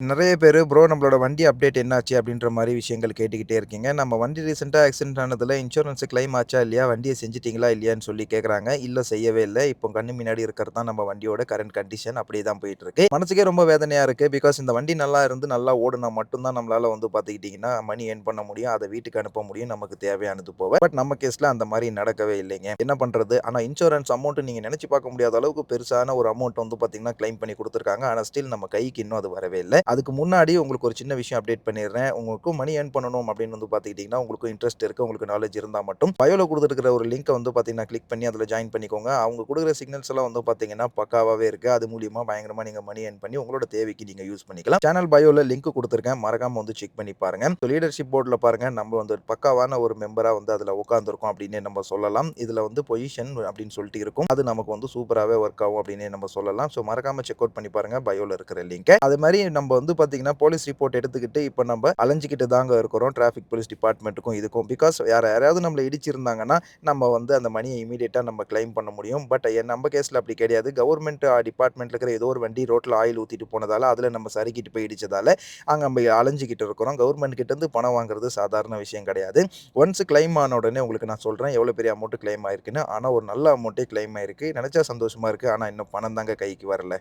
நெறைய பேரு, "ப்ரோ நம்மளோட வண்டி அப்டேட் என்னாச்சு?" அப்படின்ற மாரி விஷயங்கள் கேட்டுக்கிட்டே இருக்கீங்க. நம்ம வண்டி ரீசென்ட்டா ஆக்சிடென்ட் ஆனதுல இன்சூரன்ஸ் கிளைம் ஆச்சா இல்லையா? வண்டிய செஞ்சுட்டீங்களா இல்லையான்னு சொல்லி கேட்கறாங்க. இல்ல செய்யவே இல்ல. இப்போ கண்ணு முன்னாடி இருக்கிறது தான் நம்ம வண்டியோட கரண்ட் கண்டிஷன். அப்படியே தான் போயிட்டுருக்கு. மனசுக்கே ரொம்ப வேதனையா இருக்கு. பிகாஸ் இந்த வண்டி நல்லா இருந்து நல்லா ஓடுனா மட்டும் தான் நம்மளால வந்து பார்த்துக்கிட்டீங்கன்னா, மணி ஏர்ன் பண்ண முடியும். அத வீட்டுக்கு அனுப்ப முடியும். நமக்கு தேவையானது போக. பட் நம்ம கேஸ்ல அந்த மாரி நடக்கவே இல்லைங்க. என்ன பண்றது? ஆனா இன்சூரன்ஸ் அமௌண்ட் நீங்க நெனச்சு பார்க்க முடியாத அளவுக்கு பெருசான ஒரு அமௌண்ட் வந்து பார்த்தீங்கன்னா, கிளைம் பண்ணி குடுத்துருக்காங்க. ஆனா ஸ்டில் நம்ம கைக்கு இன்னும் அது வரவே இல்ல. அதுக்கு முன்னாடி உங்களுக்கு ஒரு சின்ன விஷயம் அப்டேட் பண்ணிடுறேன். உங்களுக்கும் மணி ஏர்ன் பண்ணணும் அப்படின்னு வந்து பார்த்துக்கிட்டீங்கன்னா, உங்களுக்கும் இன்ட்ரெஸ்ட் இருக்கு, உங்களுக்கு நாலேட்ஜ் இருந்தா மட்டும் பயோல குடுத்துருக்கிற ஒரு லிங்க்க வந்து பார்த்தீங்கன்னா, கிளிக் பண்ணி அதில ஜாயின் பண்ணிக்கோங்க. அவங்க குடுக்குற சிக்னல்ஸ் எல்லாம் வந்து பார்த்தீங்கன்னா, பக்காவாவே இருக்கு. அது மூலியமா பயங்கரமா நீங்க மணி ஏர்ன் பண்ணி உங்களோட தேவைக்கு நீங்க யூஸ் பண்ணிக்கலாம். சேனல் பயோல லிங்க் குடுத்துருக்கேன். மறக்காம வந்து செக் பண்ணி பாருங்க. லீடர்ஷிப் போர்ட்ல பாருங்க, நம்ம வந்து பக்காவான ஒரு மெம்பரா வந்து அதில உட்கார்ந்திருக்கோம் அப்படின்னே நம்ம சொல்லலாம். இதில வந்து பொசிஷன் அப்படின்னு சொல்லிட்டு இருக்கும். அது நமக்கு வந்து சூப்பராவே ஒர்க் ஆகும் அப்படின்னே நம்ம சொல்லலாம். ஸோ மறக்காம செக் அவுட் பண்ணி பாருங்க பயோல இருக்கிற லிங்க்க. அது மாரி நம்ம வந்து பார்த்தீங்கன்னா, போலீஸ் ரிப்போர்ட் எடுத்துக்கிட்டு இப்ப நம்ம அலைஞ்சுகிட்டு தாங்க இருக்கிறோம். டிராஃபிக் போலீஸ் டிபார்ட்மென்ட்க்கும் இதுக்கும். பிகாஸ் யாராவது நம்மள இடிச்சிருந்தாங்கன்னா, நம்ம வந்து அந்த மணிய இம்மீடியேட்டா நம்ம கிளைம் பண்ண முடியும். பட் நம்ம கேஸ்ல அப்படி கிடையாது. கவர்ன்மென்ட் டிபார்ட்மென்ட்ல இருக்கிற ஏதோ ஒரு வண்டி ரோட்ல ஆயில் ஊத்திட்டு போனதால, அதுல நம்ம சறுக்கிட்டு போய் இடிச்சதால, அங்க நம்ம அலைஞ்சுகிட்டு இருக்கிறோம். கவர்ன்மென்ட் கிட்ட இருந்து பணம் வாங்குறது சாதாரண விஷயம் கிடையாது. ஒன்ஸ் கிளைம் ஆன உடனே உங்களுக்கு நான் சொல்றேன், எவ்வளோ பெரிய அமௌண்ட் கிளைம் ஆயிருக்குன்னு. ஆனா ஒரு நல்ல அமௌண்ட்டே கிளைம் ஆயிருக்கு. நெனச்சா சந்தோஷமா இருக்கு. ஆனா இன்னும் பணம் தாங்க கைக்கு வரல.